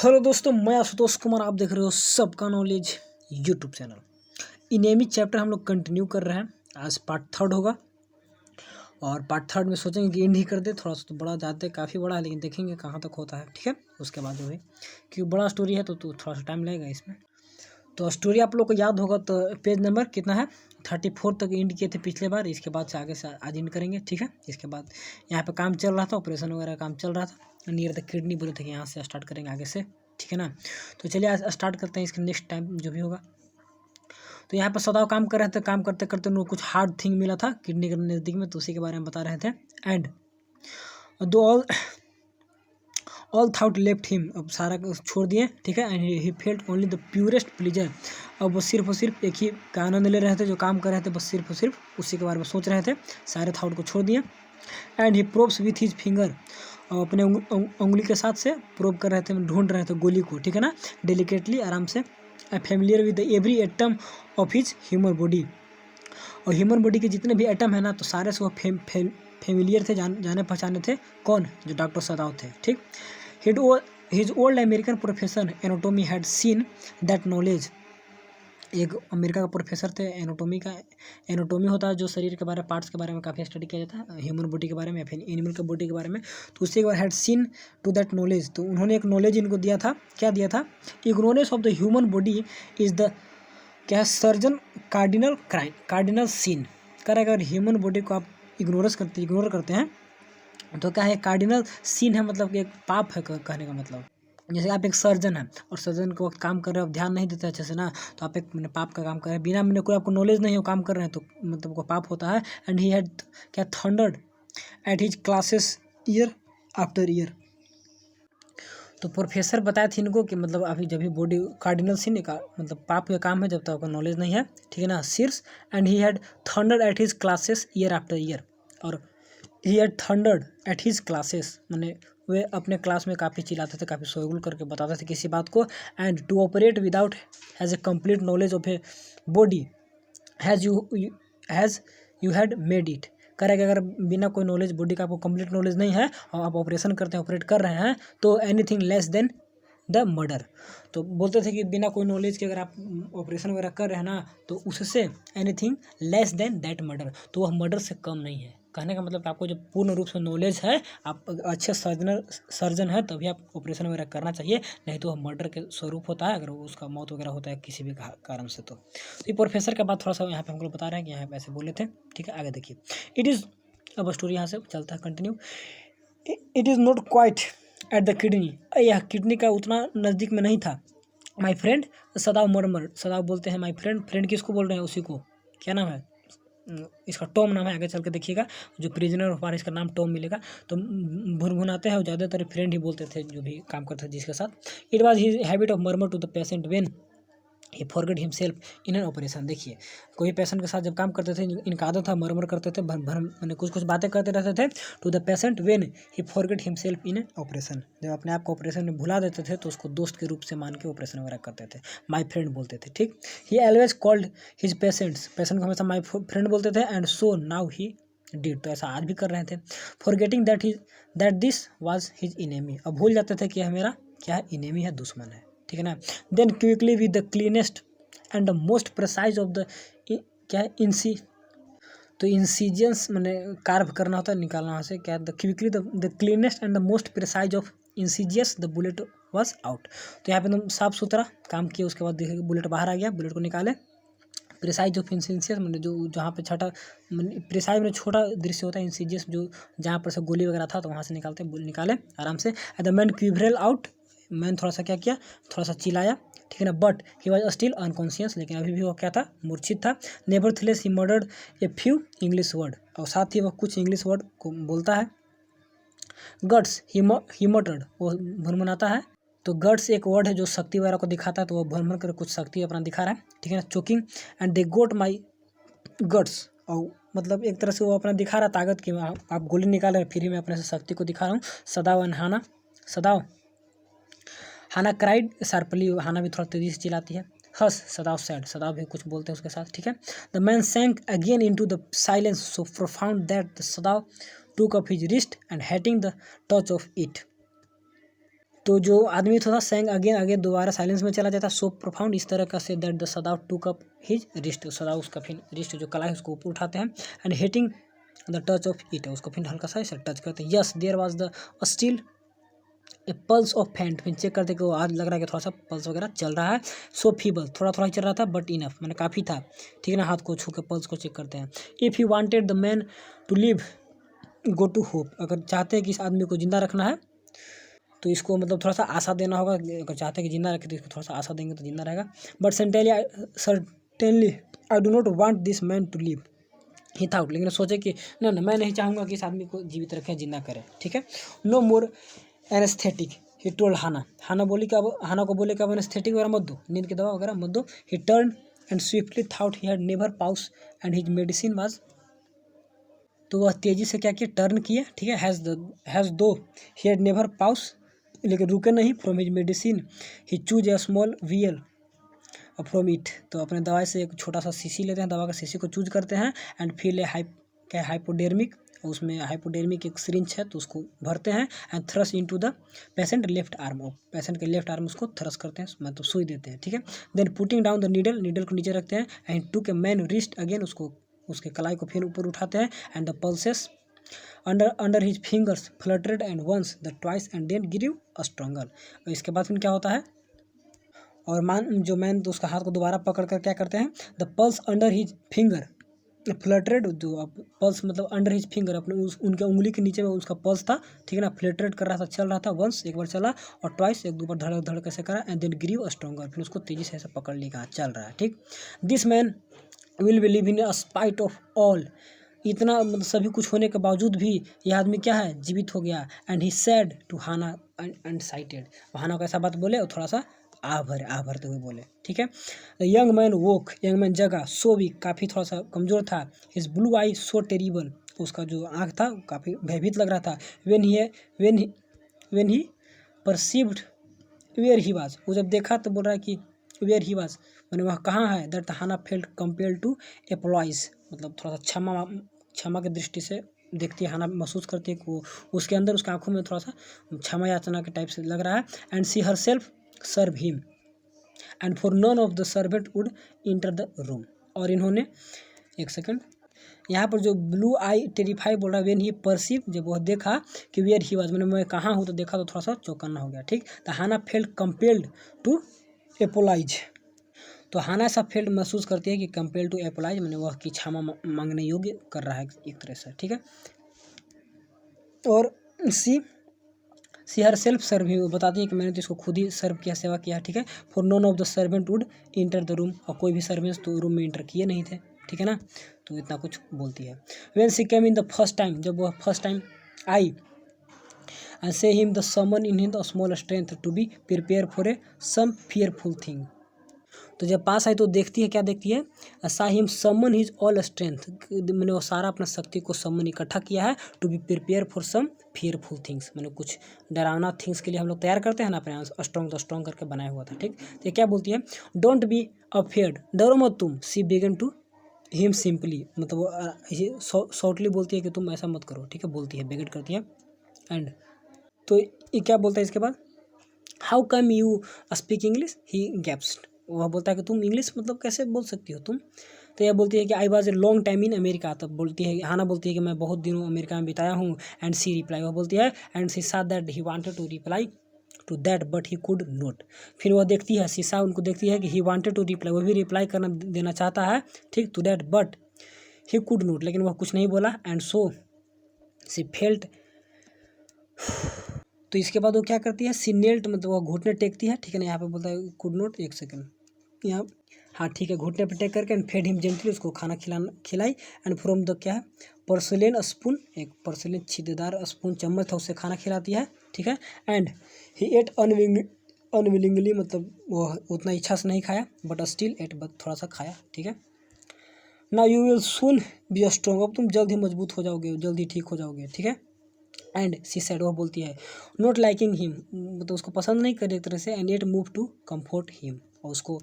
Hello दोस्तों, मैं आशुतोष कुमार। आप देख रहे हो सबका knowledge YouTube channel. Enemy chapter हम लोग कंटिन्यू कर रहे हैं। आज पार्ट 3 होगा और पार्ट 3 में सोचेंगे कि एंड ही कर दे। थोड़ा सा तो बड़ा जाते काफ़ी बड़ा है, लेकिन देखेंगे कहाँ तक होता है। ठीक है, उसके बाद जो है क्योंकि बड़ा स्टोरी है तो थोड़ा सा टाइम लगेगा इसमें। तो स्टोरी आप लोग को याद होगा तो पेज नंबर कितना है, 34 तक एंड किए थे पिछले बार। इसके बाद से आगे से आज एंड करेंगे। ठीक है, इसके बाद यहाँ पे काम चल रहा था, ऑपरेशन वगैरह काम चल रहा था। नियर द किडनी बोले थे कि यहाँ से स्टार्ट करेंगे आगे से। ठीक है ना, तो चलिए आज स्टार्ट करते हैं इसके नेक्स्ट टाइम जो भी होगा। तो यहाँ पर सदाव काम कर रहे थे, काम करते करते उनको कुछ हार्ड थिंग मिला था किडनी के नज़दीक में, तो उसी के बारे में बता रहे थे। एंड दो ऑल थाउट लेफ्ट हिम, अब सारा छोड़ दिए। ठीक है, and he felt only the purest pleaser. अब वो सिर्फ और सिर्फ एक ही का आनंद ले रहे थे, जो काम कर रहे थे बस सिर्फ और सिर्फ उसी के बारे में सोच रहे थे। सारे थाउट को छोड़ दिए। And he probes with his finger, और अपने उंगली के साथ से प्रोब कर रहे थे, ढूंढ रहे थे गोली को। ठीक है ना, डेलिकेटली, आराम से। Familiar with every atom of his human body, और ह्यूमन बॉडी के जितने भी एटम है ना, तो सारे से वो फेमिलियर थे, जाने पहचाने थे। कौन? जो डॉक्टर सदाव थे। ठीक, his old American professor anatomy had seen that knowledge. एक अमेरिका का प्रोफेसर थे एनाटॉमी का। एनाटॉमी होता है जो शरीर के बारे में, पार्ट्स के बारे में काफ़ी स्टडी किया जाता है, ह्यूमन बॉडी के बारे में या फिर एनिमल के बॉडी के बारे में। तो उससे एक बार had seen to that knowledge, तो उन्होंने एक नॉलेज इनको दिया था। क्या दिया था? Ignorance of the human body is the क्या है surgeon cardinal crime, cardinal sin. कह रहा है अगर ह्यूमन बॉडी को आप इग्नोर करते हैं तो क्या है, कार्डिनल सीन है, मतलब कि एक पाप है कहने का मतलब। जैसे आप एक सर्जन है और सर्जन के वक्त काम कर रहे हो, आप ध्यान नहीं देते अच्छे से ना, तो आप एक मैंने पाप का काम कर रहे हैं। बिना मैंने कोई आपको नॉलेज नहीं हो काम कर रहे हैं तो मतलब को पाप होता है। एंड ही हैड क्या thundered at his classes year after year. तो प्रोफेसर बताए थे इनको कि मतलब अभी जब भी बॉडी कार्डिनल सीन का मतलब पाप का काम है जब तक आपको नॉलेज नहीं है। ठीक है ना, शीर्ष। And he had thundered at his classes year after year, और he had thundered at his classes मैंने वे अपने क्लास में काफ़ी चिल्लाते थे, काफ़ी शोरगुल करके बताते थे किसी बात को। And to operate without has a complete knowledge of a body has you had made it. करेगा अगर बिना कोई नॉलेज बॉडी का आपको कंप्लीट नॉलेज नहीं है और आप ऑपरेशन करते हैं, ऑपरेट कर रहे हैं, तो anything less than the murder. तो बोलते थे कि बिना कोई नॉलेज के अगर आप ऑपरेशन वगैरह कर रहे हैं ना, तो उससे anything less than that murder, तो वह मर्डर से कम नहीं है। कहने का मतलब आपको जब पूर्ण रूप से नॉलेज है, आप अच्छे सर्जन है, तभी आप ऑपरेशन वगैरह करना चाहिए, नहीं तो वह मर्डर के स्वरूप होता है अगर उसका मौत वगैरह होता है किसी भी कारण से। तो ये प्रोफेसर का बात थोड़ा सा यहाँ पे हमको बता रहे हैं कि यहाँ पे ऐसे बोले थे। ठीक है, आगे देखिए। इट इज़, अब स्टोरी यहाँ से चलता है continue. It is not quite at the kidney, यह किडनी का उतना नज़दीक में नहीं था। माई फ्रेंड सदाव मरमर, सदाव बोलते हैं माई फ्रेंड, फ्रेंड किसको बोल रहे हैं? उसी को। क्या नाम है इसका? टॉम नाम है। आगे चल के देखिएगा जो प्रिजनर ऑफ वार, इसका नाम टॉम मिलेगा। तो भुनभुनाते हैं और ज़्यादातर फ्रेंड ही बोलते थे जो भी काम करते थे जिसके साथ। It was his habit of murmur to the patient when he forget himself in an operation. देखिए, कोई पेशेंट के साथ जब काम करते थे, इनका आदत था मरमर करते थे, मैंने कुछ बातें करते रहते थे। To the patient when he forget himself in an operation, जब अपने आप को ऑपरेशन में भुला देते थे तो उसको दोस्त के रूप से मान के ऑपरेशन वगैरह करते थे। माई फ्रेंड बोलते थे। ठीक, ही always called his patients, patient को हमेशा माई फ्रेंड बोलते थे। And so now he did, तो ऐसा आज भी कर रहे थे। Forgetting that this was his enemy, अब भूल जाते थे कि यह मेरा क्या है, इनेमी है, दुश्मन है। ठीक है ना। Then quickly with the cleanest and the most precise of the क्या है इंसी, तो इंसीजियंस मैंने कार्व करना होता है, निकालना वहाँ से क्या, the quickly the cleanest and the most precise of incisions the bullet was out. तो यहाँ पे एकदम साफ सुथरा काम किया, उसके बाद देखिए बुलेट बाहर आ गया, बुलेट को निकाले। प्रिसाइज ऑफ इंसीजियस मैंने जो जहाँ पे छठा प्रिसाइज में छोटा दृश्य होता है, इंसीजियस जो जहाँ पर से गोली वगैरह था तो वहाँ से निकाले आराम से। At the man quivered out, man थोड़ा सा क्या किया, थोड़ा सा चिल्लाया। ठीक है ना, but he was still unconscious, लेकिन अभी भी वो क्या था, मूर्छित था। Nevertheless he murdered a few English word, और साथ ही वह कुछ इंग्लिश वर्ड को बोलता है। गट्स ही मर्डर्ड, वो भुनभुनाता है। तो गट्स एक वर्ड है जो शक्ति वगैरह को दिखाता है, तो वो भुन कर कुछ शक्ति अपना दिखा रहा है। ठीक है ना, choking and they got my guts, और मतलब एक तरह से वो अपना दिखा रहा ताकत कि आप गोली निकाल रहे, फिर ही मैं अपने से शक्ति को दिखा रहा हूँ। Sadao and Hana, Sadao Hana cried sharply, Hana भी थोड़ा तेजी से चिल्लाती है। हस, सदाव सैड, सदाव भी कुछ बोलते हैं उसके साथ। ठीक है, the man sank again into the silence so profound that the Sadao took up his wrist and hating the touch of it. तो जो आदमी थोड़ा सेंग अगेन अगेन दोबारा साइलेंस में चला जाता, सो प्रोफाउंड, इस तरह का say that the Sadao took up his wrist, सदाव उसका फिर रिस्ट जो कला है उसको ऊपर उठाते हैं, and hitting the touch of it, उसको फिर हल्का सा ऐसे टच करते हैं। Yes there was the still a pulse of faint, फिर चेक करते कि वो आज लग रहा है कि थोड़ा सा पल्स वगैरह चल रहा है। सो फीबल, थोड़ा थोड़ा ही चल रहा था, बट इनफ, मैंने काफ़ी था, ठीक है ना। हाथ को छू के पल्स को चेक करते हैं। If you wanted the man to live go to hope, अगर चाहते हैं कि इस आदमी को जिंदा रखना है तो इसको मतलब थोड़ा सा आशा देना होगा, अगर चाहते हैं कि जिंदा रखे तो इसको थोड़ा सा आशा देंगे तो जिंदा रहेगा। But certainly I do not want this man to live he thought, लेकिन सोचे कि ना मैं नहीं चाहूँगा कि इस आदमी को जीवित रखें, जिंदा करें, ठीक है। No more anaesthetic he told Hana, Hana बोली कि अब हाना को बोले कि अब एनेस्थेटिक वगैरह मत दो, नींद की दवा वगैरह मत दो। ही turn and swiftly thought he had never pause and his medicine was, तो वह तेजी से क्या किया, टर्न किया, ठीक है। हैज़ दो ही हैड नेवर पाउस, लेकिन रुके नहीं। From his medicine he choose a small vial from it, तो अपने दवाई से एक छोटा सा शीशी लेते हैं, दवा का शीशी को चूज करते हैं, एंड फिल ए हाइपोडेर्मिक, उसमें हाइपोडेर्मिक एक सिरिंज है तो उसको भरते हैं, and thrust into the patient left arm, और पेशेंट के लेफ्ट आर्म उसको थ्रस करते हैं, मतलब सुई देते हैं, ठीक है। Then putting down the needle को नीचे रखते हैं, एंड टूक ए मैन रिस्ट अगेन, उसको उसके कलाई को फिर ऊपर उठाते हैं, and the pulses under his fingers fluttered and once the twice and then give a struggle. इसके बाद फिर क्या होता है, और मैन तो उसका हाथ को दोबारा पकड़ कर क्या करते हैं, the pulse under his finger fluttered, जो पल्स मतलब अंडर हिज फिंगर, अपने उनके उंगली के नीचे में उसका पल्स था, ठीक है ना, फ्लटरेड कर रहा था, चल रहा था। वंस एक बार चला, और ट्वाइस एक दो बार धड़क धड़क कैसे करा, एंड देन ग्रीव स्ट्रॉन्गर, फिर उसको तेजी से ऐसे पकड़ लिया, चल रहा है, ठीक। This man will be live in spite of all, इतना मतलब सभी कुछ होने के बावजूद भी यह आदमी क्या है, जीवित हो गया। And he said to Hana and sighted, Hana को ऐसा बात बोले और थोड़ा सा आह भरते हुए बोले, ठीक है। Young man woke, young man जगा, सो वीक, काफ़ी थोड़ा सा कमज़ोर था। His blue eye so terrible, उसका जो आँख था काफ़ी भयभीत लग रहा था। When he perceived where he was, वो जब देखा तो बोल रहा है कि वेयर ही वाज, मैंने वह कहाँ है। That Hana felt compelled to apologise, मतलब थोड़ा सा क्षमा की दृष्टि से देखती है, हाना महसूस करती है कि वो उसके अंदर उसकी आंखों में थोड़ा सा क्षमा याचना के टाइप से लग रहा है। And see herself serve him and for none of the servant would enter the room, और इन्होंने एक सेकंड, यहाँ पर जो ब्लू आई टेरिफाई बोल रहा है, वेन ही परसीव, जब वह देखा कि वेयर ही वाज, मैंने मैं कहाँ हूँ, तो देखा तो थोड़ा सा चौकन्ना हो गया, ठीक। The Hana felt compelled to apologise, तो हाना ऐसा फेल्ट महसूस करती है कि कंपेल्ड टू एपोलाइज, मैंने वह की क्षमा मांगने योग्य कर रहा है एक तरह से, ठीक है। और सी हर सेल्फ सर्व ही, वो बताती है कि मैंने तो इसको खुद ही सर्व किया, सेवा किया, ठीक है। For none of the servant would enter the room, और कोई भी सर्वेंट्स तो रूम में इंटर किए नहीं थे, ठीक है ना। तो इतना कुछ बोलती है। When she came in the first time, जब वह फर्स्ट टाइम आई, and say him the summon in the small strength to be prepare for a some fearful thing, तो जब पास आई तो देखती है, क्या देखती है, सा हिम समन हिज ऑल स्ट्रेंथ, मैंने वो सारा अपना शक्ति को समन इकट्ठा किया है, to be prepare for some fearful things, मैंने कुछ डरावना थिंग्स के लिए हम लोग तैयार करते हैं ना अपने स्ट्रॉन्ग करके बनाया हुआ था, ठीक। तो क्या बोलती है, डोंट बी अफेयर्ड, डरो मत तुम। सी बिगन टू हिम सिंपली, मतलब वो शॉर्टली बोलती है कि तुम ऐसा मत करो, ठीक है, बोलती है, बेगेट करती है। एंड तो ये क्या बोलता है इसके बाद, how come you speak English, he gasped, वह बोलता है कि तुम इंग्लिश मतलब कैसे बोल सकती हो तुम। तो यह बोलती है कि I was a long time in America, तब बोलती है, हाना बोलती है कि मैं बहुत दिनों अमेरिका में बिताया हूँ। एंड सी रिप्लाई, वह बोलती है, and she saw that he wanted to reply to that but he could not, फिर वह देखती है, शीशा उनको देखती है कि ही वांटेड टू रिप्लाई, वह भी रिप्लाई करना देना चाहता है, ठीक, to that but he could not, लेकिन वह कुछ नहीं बोला। एंड सो सी फेल्ट, तो इसके बाद वो क्या करती है, सी नेल्ट, मतलब वो घुटने टेकती है, ठीक है ना। यहाँ पे बोलता है कुड नॉट, एक सेकंड यहाँ, हाँ ठीक है, घुटने पे टेक करके, एंड फेड हिम जेंटली, उसको खाना खिलाई। एंड फ्रॉम द क्या है, पोर्सिलेन स्पून, एक पोर्सिलेन छिद्रदार स्पून चम्मच था, उससे खाना खिलाती है, ठीक है। एंड ही एट अनविलिंगली, मतलब वो उतना इच्छा से नहीं खाया, बट स्टिल एट, बट थोड़ा सा खाया, ठीक है। Now you will soon be strong, अब तुम जल्द ही मजबूत हो जाओगे, जल्द ही ठीक हो जाओगे, ठीक है। एंड सी सेड, वह बोलती है, नॉट लाइकिंग हिम, मतलब उसको पसंद नहीं करे एक तरह से। And it move to comfort him, और उसको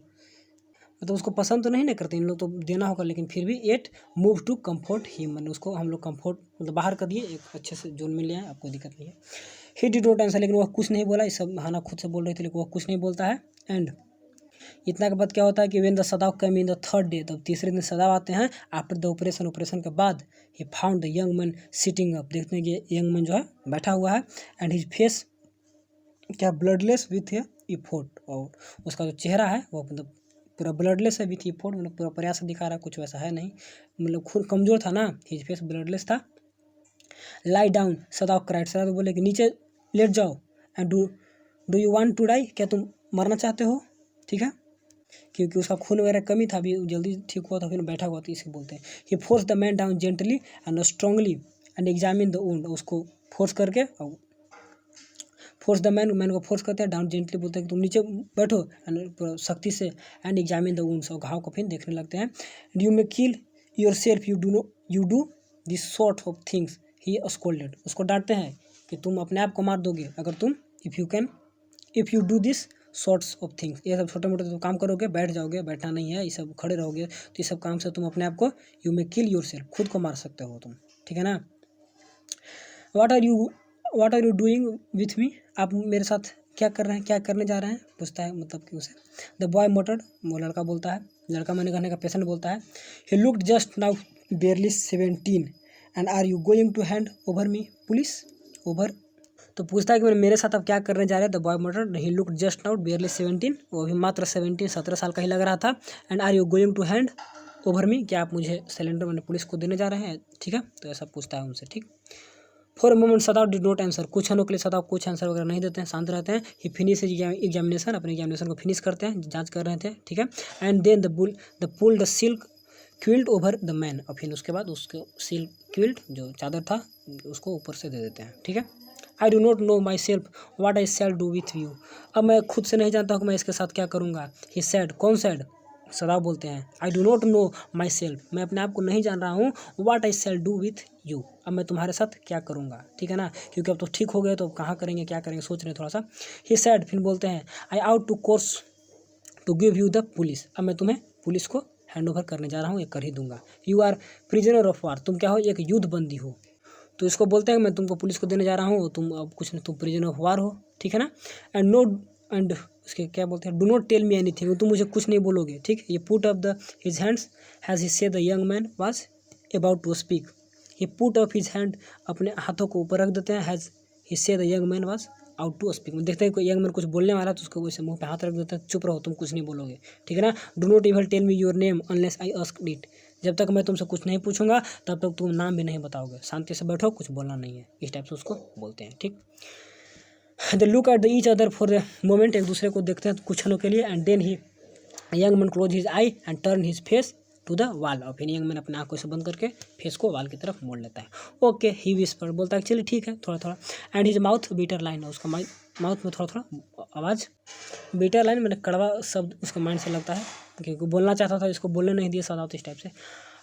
मतलब उसको पसंद तो नहीं ना करते इन लोग, तो देना होगा, लेकिन फिर भी at move to comfort him, मतलब उसको हम लोग कम्फर्ट मतलब बाहर कर दिए, एक अच्छे से जोन में ले आए, आपको दिक्कत नहीं है। ही डिड नॉट आंसर, लेकिन वह कुछ नहीं बोला। ये सब हाना खुद से बोल रही थी, लेकिन वह कुछ नहीं बोलता है। एंड इतना के बाद क्या होता है कि when the सदाव come in the third day, तब तीसरे दिन सदाव आते हैं। आफ्टर द ऑपरेशन के बाद he found the young man sitting up, देखते हैं कि यंग मैन जो है बैठा हुआ है। एंड हिज फेस क्या ब्लडलेस विथ ए फोर्ट, और उसका जो चेहरा है वो मतलब पूरा ब्लडलेस है विथ ए फोर्ट, मतलब पूरा प्रयास दिखा रहा है, कुछ वैसा है नहीं, मतलब खून कमजोर था ना, हिज फेस ब्लडलेस था। लाई डाउन सदाव क्राइड, सदाव बोले कि नीचे लेट जाओ। And do you want to die, क्या तुम मरना चाहते हो, ठीक है, क्योंकि उसका खून वगैरह कमी था, अभी जल्दी ठीक हुआ था, फिर बैठा हुआ था, इसे बोलते हैं। He force the man down gently and strongly and examine the wound, उसको फोर्स करके, और फोर्स द मैन को फोर्स करते हैं, डाउन जेंटली बोलते हैं कि तुम नीचे बैठो, एंड सख्ती से, एंड एग्जामिन द वुंड्स, और घाव को फिर देखने लगते हैं। You may kill your self, you do this sort of things, he scolded, उसको डांटते हैं कि तुम अपने आप को मार दोगे अगर तुम if you do this sorts of things, ये सब छोटे मोटे तो काम करोगे, बैठ जाओगे, बैठना नहीं है, ये सब खड़े रहोगे, तो ये सब काम से तुम अपने आप को, you may kill yourself, खुद को मार सकते हो तुम, ठीक है ना। What are you doing with me, आप मेरे साथ क्या कर रहे हैं, क्या करने जा रहे हैं, पूछता है मतलब कि उसे। द बॉय मटर्ड, वो लड़का बोलता है, लड़का मैंने कहने का पेशेंट बोलता है। He looked just now barely 17 and are you going to hand over me police, over, तो पूछता है कि मेरे साथ आप क्या करने जा रहे हैं। The boy मटर्ड, he looked just now barely 17, वो भी मात्र 17 साल का ही लग रहा था। And are you going to hand over me, क्या आप मुझे सिलेंडर मैंने पुलिस को देने जा रहे हैं, ठीक है, तो ऐसा पूछता है उनसे, ठीक। For a moment सदाव did not answer, कुछ क्षणों के लिए सदाव कुछ आंसर वगैरह नहीं देते हैं, शांत रहते हैं। ही फिनिश एग्जामिनेशन, अपने एग्जामिनेशन को फिनिश करते हैं, जांच कर रहे थे, ठीक है। And then the pull the silk quilt over the man, और फिर उसके बाद उसको सिल्क क्विल्ट जो चादर था उसको ऊपर से दे देते हैं, ठीक है। I do not know myself what I shall do with you, अब मैं खुद से नहीं जानता हूँ कि मैं इसके साथ क्या करूँगा। ही सैड, कौन सैड, सदाव बोलते हैं। आई do not know my self, मैं अपने आप को नहीं जान रहा हूँ। वाट I shall do with you, अब मैं तुम्हारे साथ क्या करूँगा, ठीक है ना, क्योंकि अब तो ठीक हो गए तो कहाँ करेंगे, क्या करेंगे, सोच रहे हैं थोड़ा सा। ही सैड, फिर बोलते हैं I ought to course to give you the police, अब मैं तुम्हें पुलिस को हैंड ओवर करने जा रहा हूँ, ये कर ही दूंगा। You are prisoner of war, तुम क्या हो, एक युद्ध बंदी हो, तो इसको बोलते हैं मैं तुमको पुलिस को देने जा रहा हूँ, तुम अब कुछ नहीं, तुम प्रिजनर ऑफ वार हो, ठीक है ना। एंड नो, एंड उसके क्या बोलते हैं, do not tell me anything, तुम मुझे कुछ नहीं बोलोगे, ठीक। ये put up the his hands as he said the young man was about to speak, ये पुट अप हिज हैंड, अपने हाथों को ऊपर रख देते हैं। As he said the young man was out to speak, देखते हैं कोई यंग मैन कुछ बोलने वाला है तो उसको वैसे मुंह पे हाथ रख देते हैं, चुप रहो, तुम कुछ नहीं बोलोगे, ठीक है ना। Do not even tell me your name unless I ask it, जब तक मैं तुमसे कुछ नहीं पूछूंगा तब तक तुम नाम भी नहीं बताओगे, शांति से बैठो, कुछ बोलना नहीं है, इस टाइप से उसको बोलते हैं, ठीक। The look at the each other for the moment, एक दूसरे को देखते हैं कुछ क्षणों के लिए। And then he young man close his eye and turn his face to the wall, और फिर यंग मैन अपने आंखों से बंद करके फेस को वाल की तरफ मोड़ लेता है। ओके, ही विस्पर, बोलता है चलिए ठीक है, थोड़ा थोड़ा। And his mouth bitter line, उसका माउथ में थोड़ा थोड़ा आवाज़, बीटर लाइन मैंने कड़वा शब्द उसके माइंड से लगता है, क्योंकि बोलना चाहता था, इसको बोलने नहीं दिया सदाव, इस टाइप से।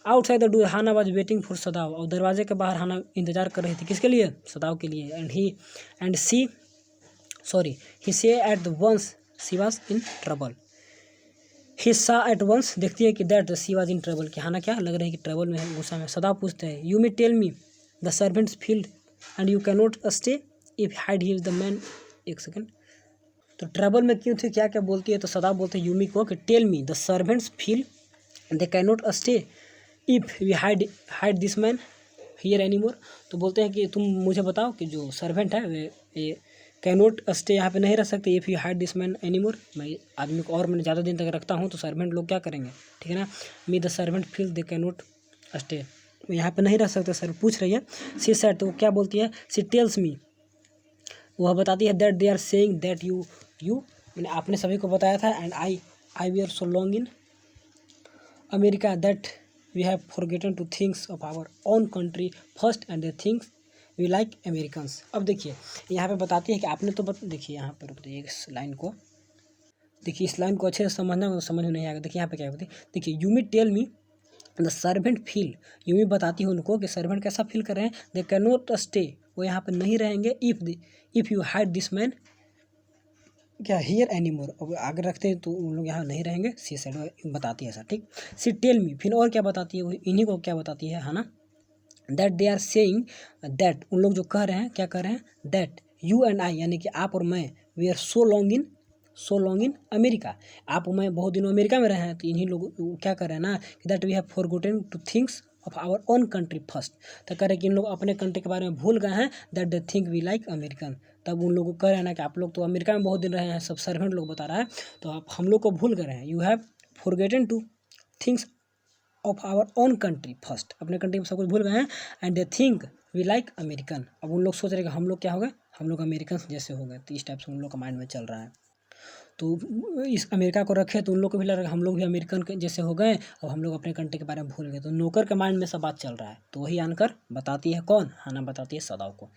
Outside the door Hana was waiting for Sadao, और दरवाजे के बाहर हाना इंतजार कर रही थी, किसके लिए, सदाव के लिए। And he saw at once she was in trouble, he saw at once, देखती है कि that she was in trouble, कि हाना क्या लग रहा है कि ट्रबल में है, गुस्सा में। सदाव पूछते हैं you may tell me the servants field and you can not stay if hide he the man, एक सेकेंड, तो ट्रबल में क्यों थे, क्या क्या बोलती है, तो सदाव बोलते हैं यूमी को कि tell me the servants feel they can not stay if we hide this man here any more, तो बोलते हैं कि तुम मुझे बताओ कि जो सर्वेंट है वे ये कैन नॉट स्टे, यहाँ पे नहीं रह सकते, if you hide this man any more, मैं आदमी को और मैंने ज़्यादा दिन तक रखता हूँ तो सर्वेंट लोग क्या करेंगे, ठीक है ना। मी the servant feel they can not stay, यहाँ पे नहीं रह सकते सर, पूछ रही है। सी सेड, तो वो क्या बोलती है, सी टेल्स मी, वह बताती है that they are saying that you मैंने आपने सभी को बताया था, and I we are so long in America that we have forgotten to things of our own country first and the things we like Americans. अब देखिए यहाँ पे बताती है कि आपने तो देखिए यहाँ पर बताइए इस लाइन को, देखिए इस लाइन को अच्छे से समझना, तो समझ में नहीं आएगा। देखिए यहाँ पे क्या होती है, देखिए Yumi tell me the servant feel, यूँ ही बताती है उनको कि सर्वेंट कैसा फील कर रहे हैं, दे कैन नॉट स्टे, वो यहाँ पर नहीं रहेंगे, if you hide this man क्या हियर एनी मोर, अब आगे रखते हैं तो उन लोग यहाँ नहीं रहेंगे, सी साइड बताती है ऐसा, ठीक। सी टेल मी, फिर और क्या बताती है, वो इन्हीं को क्या बताती है ना, that they are saying that, उन लोग जो कह रहे हैं, क्या कह रहे हैं, दैट यू एंड आई यानी कि आप और मैं, we are so long in America, आप और मैं बहुत दिनों अमेरिका में रहे हैं, तो इन्हीं लोग क्या कर रहे हैं ना कि that we have forgotten to things of our own country first, तो कह रहे हैं कि इन लोग अपने कंट्री के बारे में भूल गए हैं, that they think we like American. तब उन लोगों को कह रहे हैं ना कि आप लोग तो अमेरिका में बहुत दिन रहे हैं, सब सर्वेंट लोग बता रहा है, तो आप हम लोग को भूल गए हैं, you have forgotten to things of our own country first, अपने कंट्री में सब कुछ भूल गए हैं, and they think we like American. अब उन लोग सोच रहे हैं कि हम लोग क्या हो गए, हम लोग अमेरिकन जैसे हो गए, तो इस टाइप से उन लोग का माइंड में चल रहा है। तो इस अमेरिका को रखे तो उन लोग को भी लग रहा है हम लोग भी अमेरिकन के जैसे हो गए और हम लोग अपने कंट्री के बारे में भूल गए, तो नौकर के माइंड में सब बात चल रहा है। तो वही आनकर बताती है कौन, हाना बताती है सदाव को।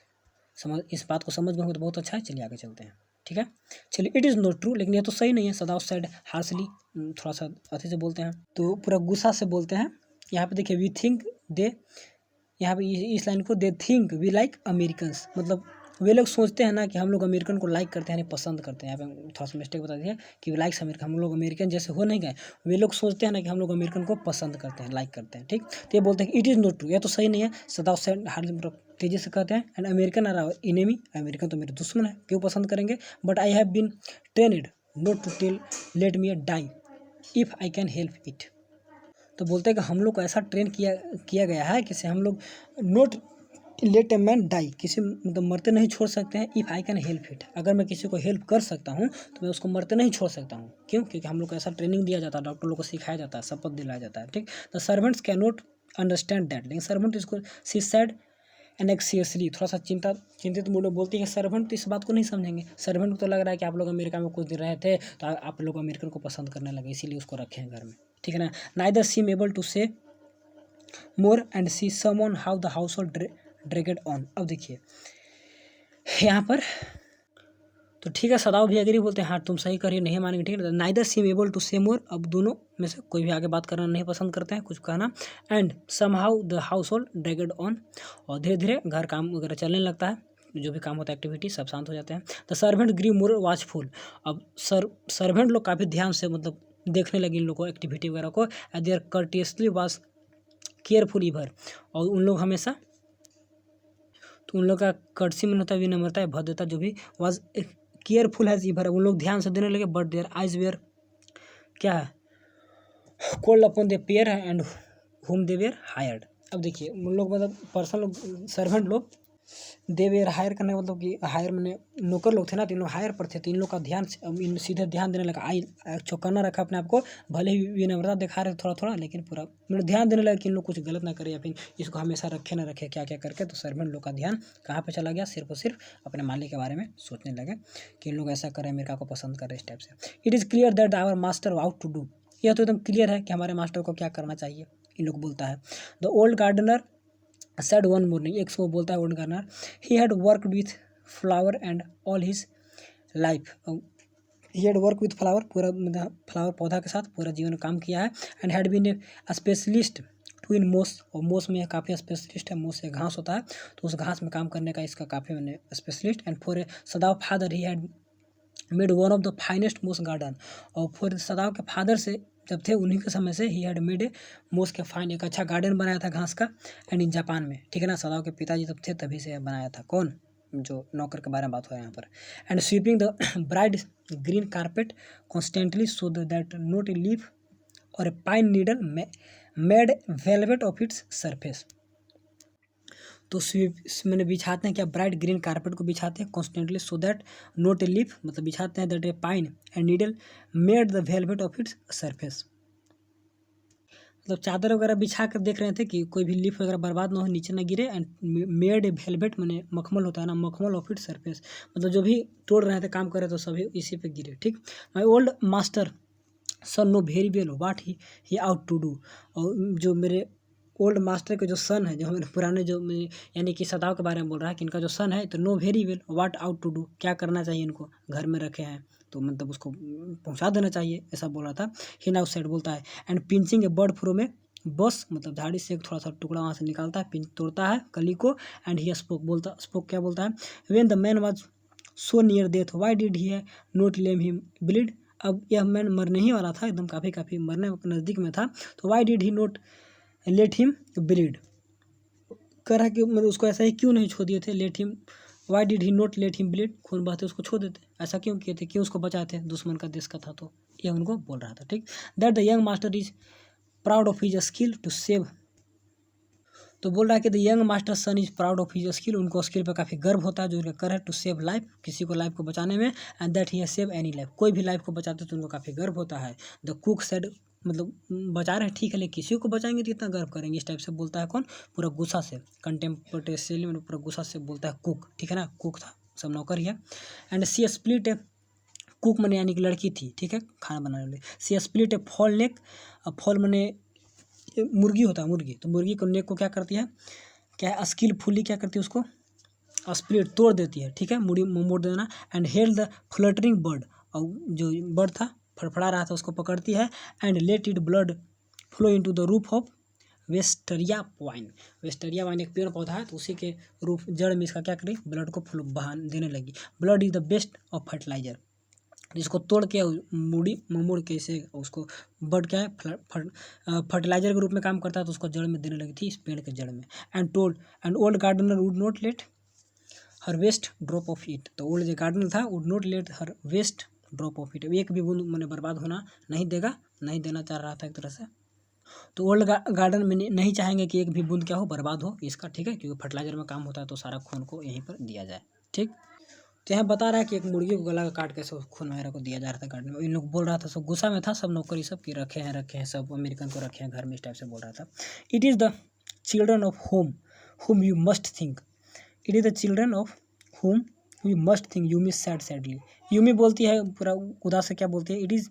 समझ, इस बात को समझ गए तो बहुत अच्छा है। चलिए आगे चलते हैं, ठीक है। चलिए, इट इज़ नॉट ट्रू, लेकिन ये तो सही नहीं है। सदाव साइड हार्सली, थोड़ा सा अच्छे से बोलते हैं, तो पूरा गुस्सा से बोलते हैं। यहाँ पे देखिए, वी थिंक दे, यहाँ पे इस लाइन को they think we like Americans, मतलब वे लोग सोचते हैं ना कि हम लोग अमेरिकन को लाइक करते हैं, यानी पसंद करते हैं। यहाँ पे थोड़ा सा मिस्टेक बता दिया कि लाइक्स अमेरिकन, हम लोग अमेरिकन जैसे हो नहीं गए, वे लोग सोचते हैं ना कि हम लोग अमेरिकन को पसंद करते हैं, लाइक करते हैं, ठीक। तो ये बोलते हैं कि इट इज़ नॉट ट्रू, ये तो सही नहीं है। सदाव साइड हार्ड तेजी से कहते हैं, and American are our enemy, American तो मेरे दुश्मन है, क्यों पसंद करेंगे। But I have been trained not to tell let me die if I can help it. तो बोलते हैं कि हम लोग को ऐसा ट्रेन किया गया है कि हम लोग not let a man die, किसी मतलब मरते नहीं छोड़ सकते हैं, if I can help it, अगर मैं किसी को हेल्प कर सकता हूँ तो मैं उसको मरते नहीं छोड़ सकता हूँ। क्यों? क्योंकि हम लोग को ऐसा ट्रेनिंग दिया जाता है, डॉक्टर लोग को सिखाया जाता है, शपथ दिलाया जाता है, ठीक। The servants can not understand that, लेकिन सर्वेंट इसको सी सैड एनेक्सियसली, थोड़ा सा चिंतित मूड में बोलती है। सर्वेंट तो इस बात को नहीं समझेंगे। सर्वेंट को तो लग रहा है कि आप लोग अमेरिका में कुछ दिन रहे थे तो आप लोग अमेरिकन को पसंद करने लगे, इसीलिए उसको रखे हैं घर में, ठीक है ना। Neither seam able to say more and see someone how the household dragged on. अब देखिए यहाँ पर तो ठीक है, सदाव भी एग्री बोलते हैं, हाँ तुम सही करिए, नहीं मानेंगे, ठीक है। Neither seam able to say मोर, अब दोनों में से कोई भी आगे बात करना नहीं पसंद करते हैं, कुछ कहना। And somehow the household dragged on, और धीरे धीरे घर काम वगैरह चलने लगता है, जो भी काम होता है एक्टिविटी सब शांत हो जाते हैं। The servant grew more watchful, अब सर्वेंट लोग काफ़ी ध्यान से मतलब देखने लगे इन लोगों को, एक्टिविटी वगैरह को। एंड देयर कर्टियसली वॉज केयरफुल इवर, और उन लोग हमेशा, तो उन लोग का कर्टसी में होता है विनम्रता, भद्रता, जो भी वॉज केयरफुल हैज इवर, उन लोग ध्यान से देने लगे। बट देयर आइज वेयर क्या है, cold upon the pair and home they were hired. अब देखिए उन लोग मतलब पर्सन लोग, सर्वेंट लोग, दे वेयर हायर करने का मतलब कि हायर मैंने नौकर लोग थे ना, तो इन लोग हायर पर थे, तो इन लोग का ध्यान इन सीधे ध्यान देने लगा। आई चौकन्ना रखा अपने आप को, भले ही विनम्रता दिखा रहे थोड़ा थोड़ा, लेकिन पूरा मैंने ध्यान देने लगा कि इन लोग कुछ गलत ना करे या फिर इसको हमेशा रखे ना रखे, क्या क्या करके। तो सर्वेंट लोग का ध्यान कहाँ पे चला गया, सिर्फ और सिर्फ अपने मालिक के बारे में सोचने लगे कि इन लोग ऐसा करें, अमेरिका को पसंद करें, इस टाइप से। It is clear that our master out to do, यह तो एकदम क्लियर है कि हमारे मास्टर को क्या करना चाहिए, इन लोग बोलता है। The old gardener said one morning, एक सुबह बोलता है old gardener, he had worked with flower and all his life, he had worked with flower, पूरा मतलब फ्लावर पौधा के साथ पूरा जीवन काम किया है। and had been a specialist to in moss, और मोस में काफ़ी स्पेशलिस्ट है, मोस से घास होता है, तो उस घास में काम करने का इसका काफ़ी मैंने specialist. And for सदाव father he had made one of the finest मोस गार्डन, और फिर सदाव के फादर से जब थे उन्हीं के समय से ही हैड मेड ए मोस के फाइन, एक अच्छा गार्डन बनाया था घास का, एंड इन जापान में, ठीक है ना। सदाव के पिताजी जब थे तभी से बनाया था, कौन, जो नौकर के बारे में बात हो रहा है यहाँ पर। And sweeping the bride green carpet constantly so that not a leaf or a pine needle made velvet of its surface. तो स्वीप मैंने बिछाते हैं क्या, ब्राइट ग्रीन कारपेट को बिछाते हैं constantly so that not a leaf, मतलब बिछाते हैं that A pine and needle made the velvet of its surface, मतलब चादर वगैरह बिछा कर देख रहे थे कि कोई भी लीफ वगैरह बर्बाद ना हो, नीचे ना गिरे। एंड मेड ए वेलवेट मैंने मखमल होता है ना, मखमल ऑफ इट्स सरफेस, मतलब जो भी तोड़ रहे थे काम कर रहे थे सभी इसी पे गिरे, ठीक। My old master son know very well what he out to do, और जो मेरे ओल्ड मास्टर के जो सन है, जो हमारे पुराने जो यानी कि सदाव के बारे में बोल रहा है कि इनका जो सन है, तो know very well what out to do, क्या करना चाहिए इनको, घर में रखे हैं तो मतलब उसको पहुंचा देना चाहिए, ऐसा बोल रहा था। ही नाउ सेड बोलता है, एंड पिंचिंग ए बर्ड फ्रो में बस, मतलब झाड़ी से एक थोड़ा सा टुकड़ा वहाँ से निकालता है, पिंच तोड़ता है कली को। एंड ही स्पोक क्या बोलता है, when the man was so near death why did he not let him bleed, अब यह मैन मरने ही वाला था, एकदम काफ़ी मरने के नज़दीक में था, तो why did he not let him bleed, कह रहा है कि मतलब उसको ऐसा ही क्यों नहीं छोड़ दिए थे, let him why did he not let him bleed, खून बहते उसको छोड़ देते, ऐसा क्यों किए थे, क्यों उसको बचाए थे, दुश्मन का देश का था तो, ये उनको बोल रहा था। ठीक, that the young master is proud of his skill to save, तो बोल रहा है कि the young master son is proud of his skill, उनको स्किल पर काफ़ी गर्व होता है जो उनका कर है, टू सेव लाइफ, किसी को लाइफ को बचाने में, and that he has save any life, कोई भी लाइफ को बचाते तो उनको काफ़ी गर्व होता है। द कुक सेड, मतलब बचा रहे हैं ठीक है, लेकिन किसी को बचाएंगे तो इतना गर्व करेंगे, इस टाइप से बोलता है कौन, पूरा गुस्सा से, कंटेम्पटेशली में पूरा गुस्सा से बोलता है कुक, ठीक है ना, कुक था, सब नौकर ही है। And she split a, cook मने यानी कि लड़की थी, ठीक है, खाना बनाने वाली, सी स्प्लिट ए फॉल नेक, अब फॉल मने मुर्गी होता है, मुर्गी, तो मुर्गी को नेक को क्या करती है, क्या स्किलफुली क्या करती है, उसको स्प्लिट तोड़ देती है, ठीक है, मुड़ी मोड़ देना। And held the fluttering bird, और जो बर्ड था फड़फड़ा रहा था उसको पकड़ती है, and let it blood flow into the roof of wisteria vine, wisteria vine एक पेड़ पौधा है, तो उसी के रूफ जड़ में इसका क्या करी, ब्लड को फ्लो बहा देने लगी। Blood is the best of fertilizer, जिसको तोड़ के मुड़ के इसे उसको बर्ड क्या है फर्टिलाइजर के रूप में काम करता है, तो उसको जड़ में देने लगी थी, इस पेड़ के जड़ में। And old gardener would not let her waste drop of it, तो ओल्ड जो गार्डनर था would not let her waste drop of it, एक भी बूंद मैंने बर्बाद होना नहीं देना चाह रहा था एक तरह से, तो ओल्ड गार्डन में नहीं चाहेंगे कि एक भी बूंद क्या हो, बर्बाद हो इसका, ठीक है, क्योंकि फर्टिलाइजर में काम होता है तो सारा खून को यहीं पर दिया जाए। ठीक, तो यहाँ बता रहा है कि एक मुर्गी को गला काट के सब खून वगैरह को दिया जा रहा था गार्डन में, इन लोग बोल रहा था, सब गुस्सा में था, सब नौकरी सब की रखे हैं सब अमेरिकन को रखे हैं घर में, इस टाइप से बोल रहा था। It is the children of home you must think, it is the children of home you must think, Yumi sad sadly, Yumi बोलती है पूरा उदास से क्या बोलती है, it is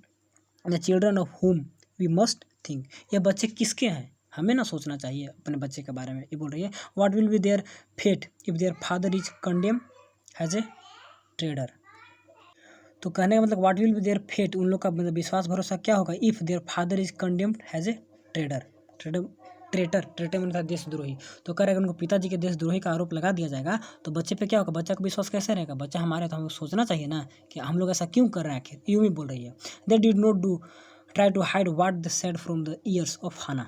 the children of home we must think, ये बच्चे किसके हैं, हमें ना सोचना चाहिए अपने बच्चे के बारे में, ये बोल रही है। What will be their fate if their father is condemn as a traitor, तो कहने का मतलब what will be their fate, उन लोग का मतलब विश्वास भरोसा क्या होगा, if their father is condemned as a traitor, traitor मतलब देशद्रोही, तो कह रहे उनको पिताजी के देशद्रोही का आरोप लगा दिया जाएगा, तो बच्चे पे क्या होगा, बच्चा का विश्वास कैसे रहेगा, बच्चा हमारे, तो हमें सोचना चाहिए ना कि हम लोग ऐसा क्यों कर रहे हैं आखिर, यूं ही बोल रही है। They did not do try to hide what they said from the ears of Hana,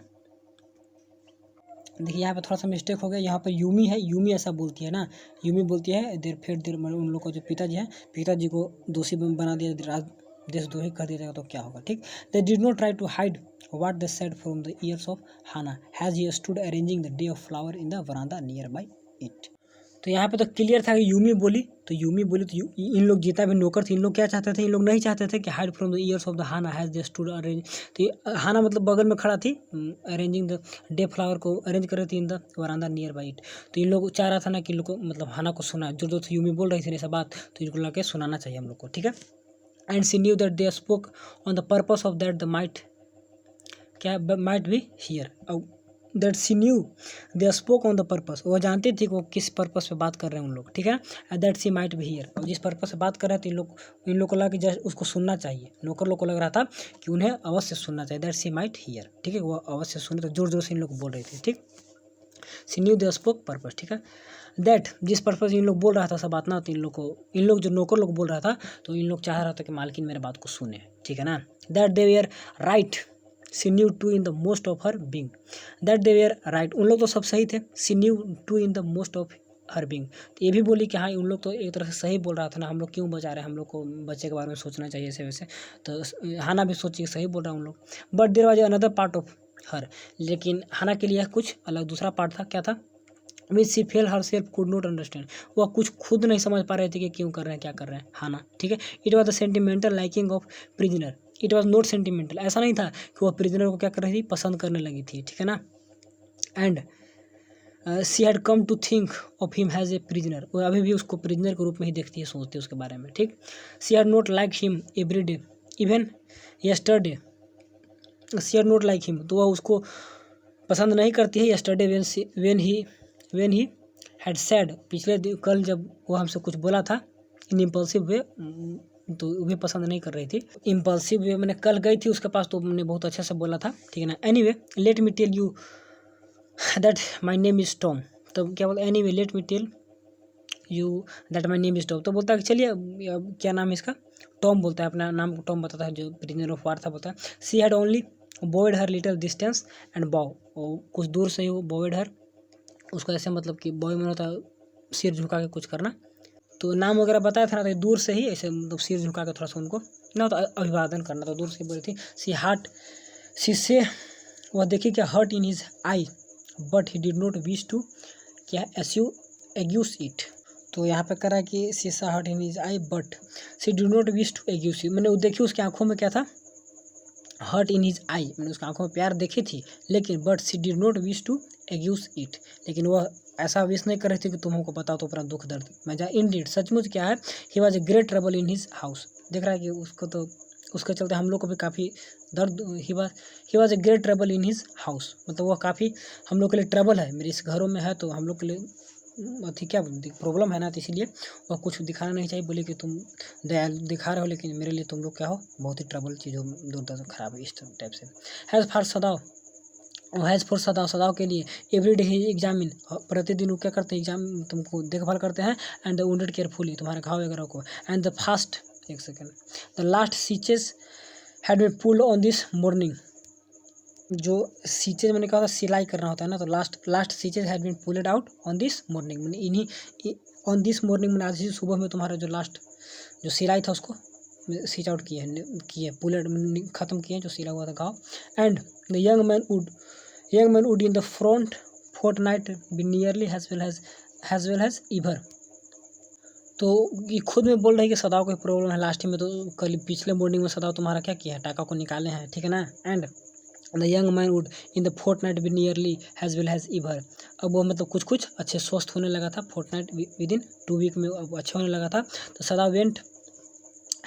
देखिए यहाँ पे थोड़ा सा मिस्टेक हो गया, यहाँ पर यूमी है, यूमी ऐसा बोलती है ना, यूमी बोलती है देर उन लोग को जो पिताजी है, पिताजी को दोषी बना दिया, देशद्रोही कर दिया जाएगा तो क्या होगा। ठीक, they did not try to hide what they said from the ears of Hana as he stood arranging the day of flower in the veranda near by it, तो यहाँ पे तो क्लियर था कि यूमी बोली, तो इन लोग जितना भी नौकर थे, इन लोग क्या चाहते थे, इन लोग नहीं चाहते थे कि hide from the ears of the Hana as they stood arrange, तो हाना मतलब बगल में खड़ा थी, अरेंजिंग द डे फ्लावर को अरेंज कर रही थी in the veranda near by it, तो इन लोग चाह रहा था ना कि इन लोग को मतलब हाना को सुना, जो यूमी बोल रही थी ऐसा बात, तो इनको लगा के सुनाना चाहिए हम लोग को, ठीक है। And she knew that they spoke on the purpose of that the might be here, that she knew they spoke on the purpose, वो जानती थी कि वो किस पर्पस पे बात कर रहे हैं उन लोग, ठीक है। That she might be here, और जिस पर्पस से बात कर रहे थे इन लोग को लगा कि जस्ट उसको सुनना चाहिए, नौकर लोग को लग रहा था कि उन्हें अवश्य सुनना चाहिए, दैट सी माइट हियर, ठीक है, वो अवश्य सुने, तो जोर जोर से इन लोग बोल रहे थे, ठीक। सी न्यू दे स्पोक पर्पस, ठीक है, दैट जिस पर्पस इन लोग बोल रहा था सब बात ना, तो इन लोग जो नौकर लोग बोल रहा था, तो इन लोग चाह रहा था कि मालकिन मेरे बात को सुने, ठीक है ना। That they were right she knew too in the most of her being, that they were right, उन लोग तो सब सही थे, she knew too in the most of her being, तो ये भी बोली कि हाँ उन लोग तो एक तरह से सही बोल रहा था ना, हम लोग क्यों बचा रहे हैं, हम लोग को बच्चे के बारे में सोचना चाहिए ऐसे वैसे, तो हाना भी सोची सही बोल रहा है उन लोग। But there was another part of her, लेकिन हाना के लिए कुछ अलग दूसरा पार्ट था, क्या था, which she fell herself could not understand, वह कुछ खुद नहीं समझ पा रहे थे कि क्यों कर रहे हैं, क्या कर रहे हैं हाना, ठीक है। It was the sentimental liking of prisoner, it was not sentimental, ऐसा नहीं था कि वह प्रिजनर को क्या कर रही थी, पसंद करने लगी थी, ठीक है ना। And she had come to think of him as a prisoner, वो अभी भी उसको प्रिजनर के रूप में ही देखती है, सोचती है उसके बारे में, ठीक। She had not like him every day even yesterday, she had not like him, तो वह उसको पसंद नहीं करती है, yesterday when he had sad, पिछले दिन कल जब वो हमसे कुछ बोला था, इन इम्पल्सिव वे, तो वो भी पसंद नहीं कर रही थी, इम्पल्सिव वे मैंने कल गई थी उसके पास तो मैंने बहुत अच्छे से बोला था, ठीक है ना। Anyway let me tell you that my name is Tom, तो क्या बोलता, anyway let me tell you that my name is Tom, तो बोलता है कि चलिए अब क्या नाम है इसका, टॉम बोलता है, अपना नाम टॉम बताता है, जो प्रिजनर ऑफ वार था बोलता है। She had only bowed her little distance and bow, और कुछ दूर से ही वो बॉयड हर, उसको ऐसे मतलब कि बॉय में होता है सिर झुका के कुछ करना, तो नाम वगैरह बताया था ना, तो दूर से ही ऐसे मतलब सिर झुका के थोड़ा सा उनको ना तो अभिवादन करना, तो दूर से बोली थी शी से वह देखी क्या hurt in his eye but he did not wish to क्या एग्यूस इट। तो यहाँ पे करा कि शीशा hurt in his eye but she did not wish to accuse it, मैंने देखी उसकी आंखों में क्या था, हर्ट इन हिज आई, मैंने उसकी आंखों में प्यार देखी थी, लेकिन but she did not wish to accuse it, लेकिन वह ऐसा विश नहीं कर रही थी कि तुम हमको बताओ तो अपना दुख दर्द। मैं जा इंडीड सचमुच क्या है, ही was a great trouble in his house, देख रहा है कि उसको तो उसके चलते हम लोग को भी काफ़ी दर्द, ही was a great trouble in his house, मतलब वह काफ़ी हम लोग के लिए ट्रबल है, मेरे इस घरों में है तो हम लोग के लिए अथी क्या प्रॉब्लम है ना, तो इसीलिए वह कुछ दिखाना नहीं चाहिए, बोले कि तुम दयालु दिखा रहे हो लेकिन मेरे लिए तुम लोग क्या हो, बहुत ही ट्रबल चीज़ हो, दुर्दशा खराब है इस टाइप से। हैज़ फॉर सदाव के लिए एवरीडे ही एग्जामिन, प्रतिदिन वो क्या करते हैं, एग्जाम तुमको देखभाल करते हैं, एंड द वुंडेड केयरफुली, तुम्हारे घाव वगैरह को, एंड द फास्ट एक सेकेंड द लास्ट सीचेस had been pulled on this morning, जो सीचेज मैंने कहा था सिलाई करना होता है ना, तो लास्ट सीचेज had been pulled out on this morning, मैंने इन्हीं ऑन दिस मॉर्निंग मैंने आज ही सुबह में तुम्हारा जो लास्ट जो सिलाई था उसको सीच आउट किए पुलेट ख़त्म किए जो सिला हुआ था घाव। And the young man would in the front fortnight be nearly as well as ever, तो ये खुद में बोल रही है कि सदाव कोई प्रॉब्लम है लास्ट में, तो कल पिछले मॉर्निंग में सदाव तुम्हारा क्या किया है, टाका को निकाले हैं, ठीक है ना। And the young man would in the fortnight be nearly as well as ever, अब वो मतलब कुछ अच्छे स्वस्थ होने लगा था, फोर्टनाइट विद इन 2 वीक में अब अच्छा होने लगा था। तो Sadao went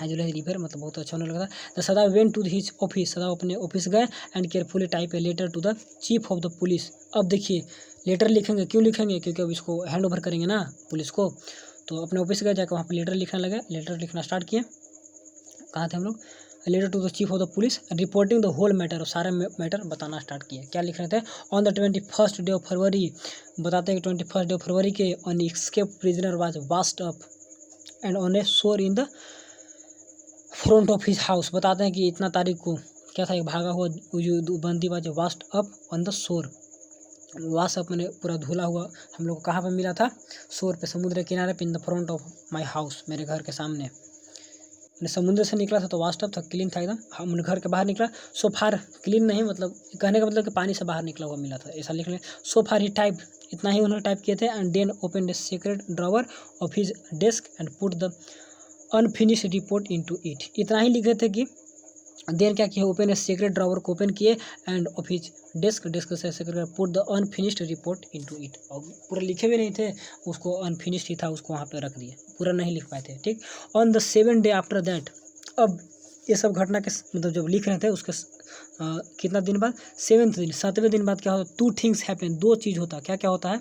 as well as ever मतलब बहुत अच्छा होने लगा था। तो Sadao went to his office, Sadao अपने ऑफिस गए, and carefully type a letter to the chief of the police. अब देखिए लेटर लिखेंगे, क्यों लिखेंगे, क्योंकि अब इसको हैंड ओवर करेंगे ना पुलिस को, तो अपने ऑफिस गए, जाकर वहाँ पर लेटर लिखने लगे, लेटर लिखना स्टार्ट किए, कहाँ थे हम लोग, letter to the chief of the police reporting the whole matter, और सारे मैटर बताना स्टार्ट किया, क्या लिख रहे थे, on the 21st day of February, बताते हैं कि 21st डे ऑफ फरवरी के on escape prisoner was washed up and on a shore in the front of his house, बताते हैं कि इतना तारीख को क्या था, एक भागा हुआ बंदी was washed up on the shore, wash up मैंने पूरा धुला हुआ हम लोग को कहाँ पर मिला था, शोर पे, समुद्र के किनारे पे, इन the front of my house, मेरे घर के सामने, समुद्र से निकला था तो वास्ट अप था, क्लीन था एकदम, हम घर के बाहर निकला, सो फार क्लीन नहीं, मतलब कहने का मतलब कि पानी से बाहर निकला हुआ मिला था, ऐसा लिख लें, सो फार ही टाइप, इतना ही उन्होंने टाइप किए थे, and then open the secret drawer of his desk and put the unfinished report into it, इतना ही लिखे थे कि देन क्या किया, ओपन ए सीक्रेट ड्रॉवर को ओपन किए, एंड ऑफ हिज डेस्क से secret put the unfinished report into it, और पूरा लिखे भी नहीं थे उसको, अनफिनिश्ड ही था, उसको वहाँ पे रख दिए, पूरा नहीं लिख पाए थे, ठीक। On the 7th day after that, अब ये सब घटना के मतलब जब लिख रहे थे उसके कितना दिन बाद, 7वें दिन बाद क्या होता, 2 थिंग्स हैपन, 2 चीज़ होता, क्या क्या होता है,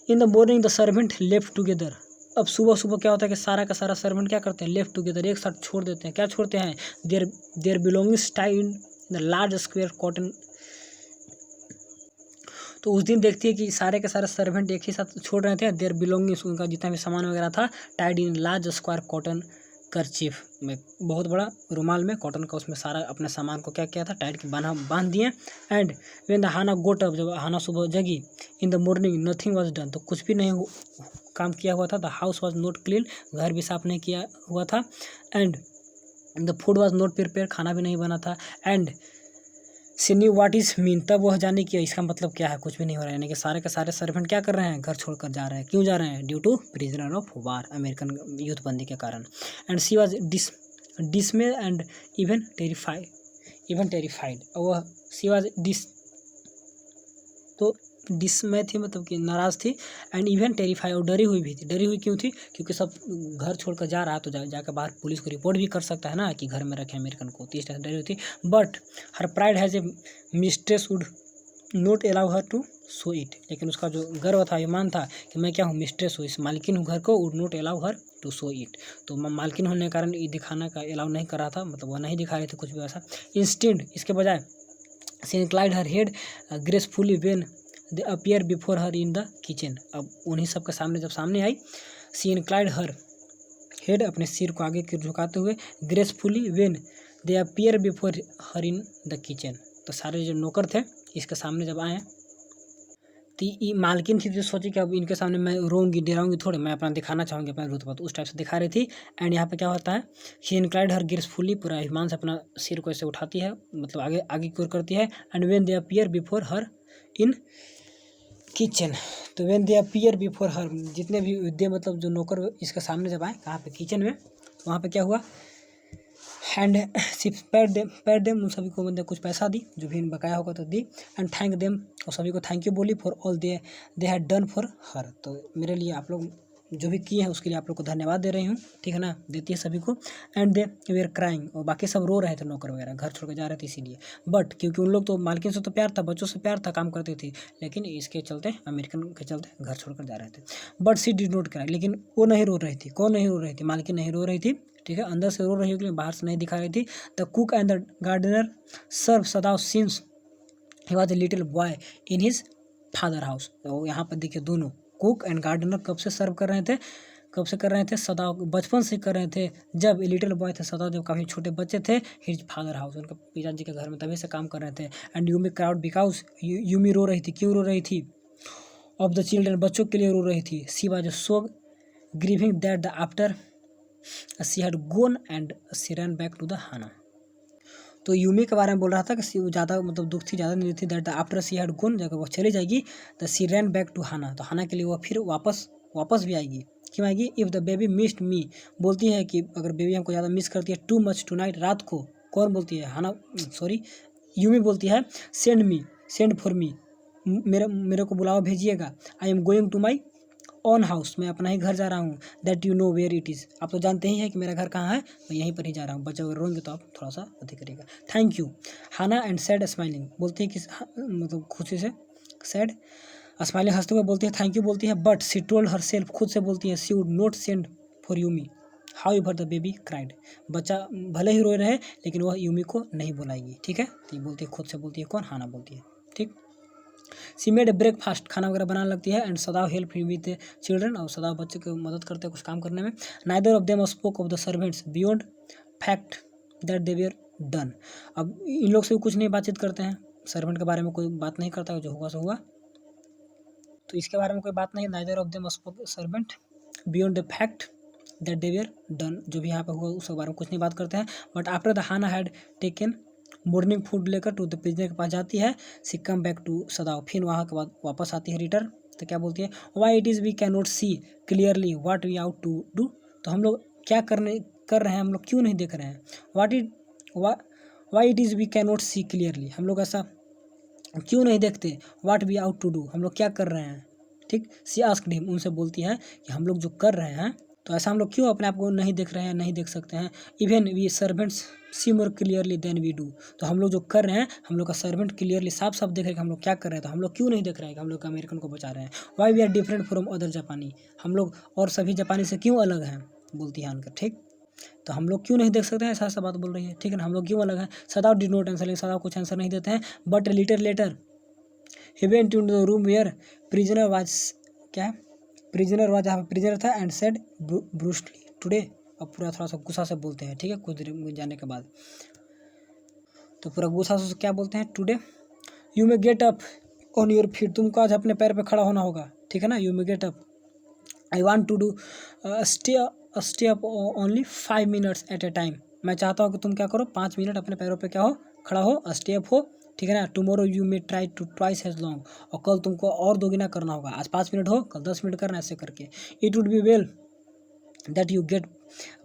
इन the morning the servant left together, अब सुबह का होता है कि सारा का सारा सर्वेंट क्या करते हैं, लेफ्ट टुगेदर, एक साथ छोड़ देते हैं, क्या छोड़ते हैं, their belongings tied in the large square cotton, तो उस दिन देखती है कि सारे के सारे सर्वेंट एक ही साथ छोड़ रहे थे, देयर बिलोंगिंग्स उनका जितना भी सामान वगैरह था, tied in large square cotton kerchief में, बहुत बड़ा रुमाल में कॉटन का, उसमें सारा अपने सामान को क्या किया था, टाइट के बांध दिए। And when the Hana got up, जब हाना सुबह जगी, in the morning nothing was done, तो कुछ भी नहीं काम किया हुआ था, the house was not clean, घर भी साफ नहीं किया हुआ था, and the food was not prepare, खाना भी नहीं बना था, and she knew what is mean, तब वह जाने कि इसका मतलब क्या है, कुछ भी नहीं हो रहा है, यानी कि सारे के सारे सर्वेंट क्या कर रहे हैं, घर छोड़कर जा रहे हैं, क्यों जा रहे हैं, due to prisoner of war, American युद्धबंदी के कारण। And she was dismay and even terrified, वह शी वाज तो डिसमय थी, मतलब कि नाराज़ थी, एंड इवन टेरिफाइड, और डरी हुई भी थी, डरी हुई क्यों थी, क्योंकि सब घर छोड़कर जा रहा है, तो जाकर बाहर पुलिस को रिपोर्ट भी कर सकता है ना कि घर में रखे अमेरिकन को, तो इस तरह डरी हुई थी। But her pride has a mistress would not allow her to show it, लेकिन उसका जो गर्व था, अभिमान था कि मैं क्या हूँ, मिस्ट्रेस हूँ, इस मालकिन हूँ घर को, would not allow her to show it, तो मालकिन होने के कारण ये दिखाना का अलाउ नहीं कर रहा था, मतलब वह नहीं दिखा रही थी कुछ भी ऐसा। इंस्टेड, इसके बजाय she inclined her head gracefully when they appear before her in the kitchen, अब उन्हीं सब के सामने जब सामने आई, शी इंक्लाइंड हर हेड, अपने सिर को आगे की झुकाते हुए, gracefully when they appear before her in the kitchen, तो सारे जो नौकर थे इसके सामने जब आए, तो ये मालकिन थी जो सोची कि अब इनके सामने मैं रोऊंगी डराऊंगी थोड़े, मैं अपना दिखाना चाहूँगी अपना रुतबा, तो उस टाइप से दिखा रही थी। एंड यहाँ पे क्या होता है, शी इनक्लाइंड हर ग्रेसफुली, पूरा अभिमान से अपना सिर को ऐसे उठाती है, मतलब आगे आगे की ओर करती है। And when they appear before her in kitchen, तो when they appear before her, जितने भी विद्या मतलब जो नौकर इसके सामने जब आए, कहाँ पे, किचन में, तो वहाँ पे क्या हुआ, एंड सी पैड देम, उन सभी को मतलब कुछ पैसा दी, जो भी बकाया होगा तो दी। एंड थैंक देम, और सभी को थैंक यू बोली, for all they had done for her, तो मेरे लिए आप लोग जो भी किए हैं उसके लिए आप लोग को धन्यवाद दे रही हूँ, ठीक है ना, देती है सभी को। एंड दे वेयर क्राइंग, और बाकी सब रो रहे थे, नौकर वगैरह घर छोड़ के जा रहे थे इसीलिए, बट क्योंकि उन लोग तो मालकिन से तो प्यार था, बच्चों से प्यार था, काम करते थे, लेकिन इसके चलते अमेरिकन के चलते घर छोड़कर जा रहे थे। But she did not cry, लेकिन वो नहीं रो रही थी। कौन नहीं रो रही थी? मालकिन नहीं रो रही थी, ठीक है, अंदर से रो रही होगी, बाहर से नहीं दिखा रही थी। The cook and the gardener serve Sadao since he was a little boy in his father house. तो यहाँ पर देखिए दोनों कुक एंड गार्डनर कब से सर्व कर रहे थे, कब से कर रहे थे, सदाव बचपन से कर रहे थे, जब लिटिल बॉय थे, सदाव जब काफ़ी छोटे बच्चे थे, हिज फादर हाउस, उनके पिताजी के घर में तभी से काम कर रहे थे। And Yumi cried because, Yumi रो रही थी, क्यों रो रही थी, ऑफ द चिल्ड्रन, बच्चों के लिए रो रही थी। She was so grieving that the after she had gone and she run back to the Hana. तो यूमी के बारे में बोल रहा था कि ज़्यादा मतलब दुख थी, ज़्यादा नहीं थी, that the after she had gone, जब वो चली जाएगी, the she run back to Hana, तो हाना के लिए वो फिर वापस भी आएगी। क्यों आएगी? इफ़ द बेबी मिस्ड मी, बोलती है कि अगर बेबी हमको ज़्यादा मिस करती है, टू मच टू नाइट, रात को, कौन बोलती है? हाना, सॉरी, यूमी बोलती है, सेंड फॉर मी, मेरे को बुलावा भेजिएगा। I am going to my own house, मैं अपना ही घर जा रहा हूँ। That you know where it is, आप तो जानते ही हैं कि मेरा घर कहाँ है, मैं यहीं पर ही जा रहा हूँ। बच्चे अगर रोएंगे तो आप थोड़ा सा अति करिएगा। Thank you Hana and said smiling, बोलती है कि मतलब खुशी से, सैड स्माइलिंग, हंसते हुए बोलती है, थैंक यू बोलती है। But she told herself, खुद से बोलती है, she would not send for Yumi however the baby cried, बच्चा भले ही रोए रहे लेकिन वह यूमी को नहीं बुलाएगी, ठीक है। तो ये बोलती है, खुद से बोलती है, कौन? हाना बोलती है, ठीक। सी मेड ब्रेकफास्ट, खाना वगैरह बनाने लगती है। एंड सदाव हेल्प विद चिल्ड्रन, और सदाव बच्चे को मदद करते हैं कुछ काम करने में। Neither of them spoke of the servants beyond fact that they were done, अब इन लोग से भी कुछ नहीं बातचीत करते हैं, सर्वेंट के बारे में कोई बात नहीं करता, जो हुआ सो हुआ, तो इसके बारे में कोई बात नहीं। Neither of them spoke servant beyond the fact that they were done, जो भी यहाँ पे हुआ उसके बारे में कुछ नहीं बात करते हैं। But after the Hana had taken morning food लेकर टू द प्रिजनर के पास जाती है, सी कम बैक टू सदाव, फिर वहाँ के बाद वापस आती है रिटर्न, तो क्या बोलती है, why it is we can not see clearly what we ought to do, तो हम लोग क्या कर रहे हैं, हम लोग क्यों नहीं देख रहे हैं, why it is we can not see clearly, हम लोग ऐसा क्यों नहीं देखते, what we ought to do, हम लोग क्या कर रहे हैं, ठीक। सी आस्क्ड हिम, उनसे बोलती है कि हम लोग जो कर रहे हैं, तो ऐसा हम लोग क्यों अपने आप को नहीं देख रहे हैं, नहीं देख सकते हैं। Even we servants see more clearly than we do, तो हम लोग जो कर रहे हैं, हम लोग का सर्वेंट क्लियरली साफ साफ देख रहे हैं कि हम लोग क्या कर रहे हैं, तो हम लोग क्यों नहीं देख रहे हैं कि हम लोग अमेरिकन को बचा रहे हैं। Why we are different from other जापानी, हम लोग और सभी जापानी से क्यों अलग हैं, बोलती है आनकर, ठीक। तो हम लोग क्यों नहीं देख सकते हैं, ऐसा ऐसा बात बोल रही है, ठीक है ना, हम लोग क्यों अलग हैं। सदाव डिड नॉट आंसर, लेकिन सदाव कुछ आंसर नहीं देते हैं। But litter later he went into the room where prisoner was, क्या प्रिजनर वाज, यहाँ पे प्रिजनर था, एंड सेड ब्रूस्टली टुडे, अब पूरा थोड़ा सा गुस्सा से बोलते हैं, ठीक है, कुछ देर जाने के बाद, तो पूरा गुस्सा से क्या बोलते हैं, today you may get up on your feet, तुमको आज अपने पैर पे खड़ा होना होगा, ठीक है ना, you may get up, I want to do stay up only 5 minutes at a time, मैं चाहता हूँ कि तुम क्या करो, 5 मिनट अपने पैरों पे क्या हो, खड़ा हो, स्टे अप हो, ठीक है ना। Tomorrow you may try to twice as long, और कल तुमको और दोगुना करना होगा, आज 5 मिनट हो, कल 10 मिनट करना, ऐसे करके। It would be well that you get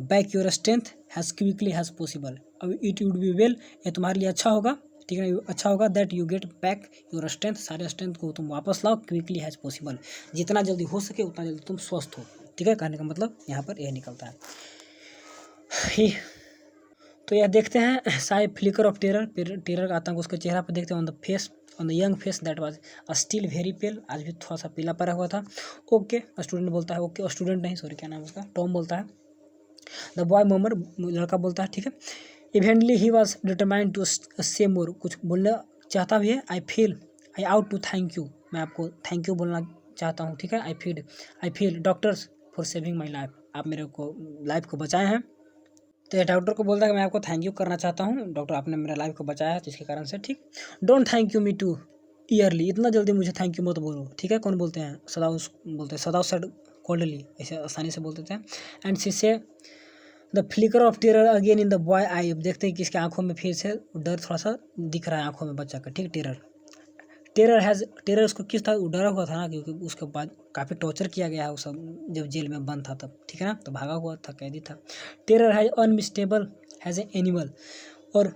back your strength has quickly has possible, अब इट वुड बी वेल, ये तुम्हारे लिए अच्छा होगा, ठीक है ना, अच्छा होगा, that you get back your strength, सारे स्ट्रेंथ को तुम वापस लाओ, क्विकली हैज़ पॉसिबल, जितना जल्दी हो सके उतना जल्दी तुम स्वस्थ हो, ठीक है। कहने का मतलब यहाँ पर यह निकलता है ही। तो यह देखते हैं साई फ्लिकर ऑफ टेरर का आतंक उसके चेहरा पर देखते हैं, on the face, on the young face that was still very पेल, आज भी थोड़ा सा पीला पड़ा हुआ था। ओके स्टूडेंट बोलता है, ओके स्टूडेंट नहीं, सॉरी क्या नाम है उसका, टॉम बोलता है। द बॉय ममर, लड़का बोलता है, ठीक है। Eventually he was determined to say more, कुछ बोलना चाहता भी है। I ought to thank you, मैं आपको थैंक यू बोलना चाहता हूँ, ठीक है। I feel doctors for saving my life, आप मेरे को लाइफ को बचाए हैं। तो ये डॉक्टर को बोलता है कि मैं आपको थैंक यू करना चाहता हूँ, डॉक्टर आपने मेरा लाइफ को बचाया है, तो इसके कारण से, ठीक। Don't thank you me too, early, इतना जल्दी मुझे थैंक यू मत बोलो, ठीक है। कौन बोलते हैं? सदाव बोलते हैं, सदाव सेड कोल्डली, ऐसे आसानी से बोल देते हैं। And she saw the flicker of terror again in the boy eye. अब देखते हैं कि इसके आंखों में फिर से डर थोड़ा सा दिख रहा है आंखों में बच्चा का, ठीक। टेरर उसको किस था, डरा हुआ था ना, क्योंकि उसके बाद काफ़ी टॉर्चर किया गया है उस जब जेल में बंद था तब, ठीक है ना, तो भागा हुआ था, कैदी था। Terror as unmistakable as a animal, और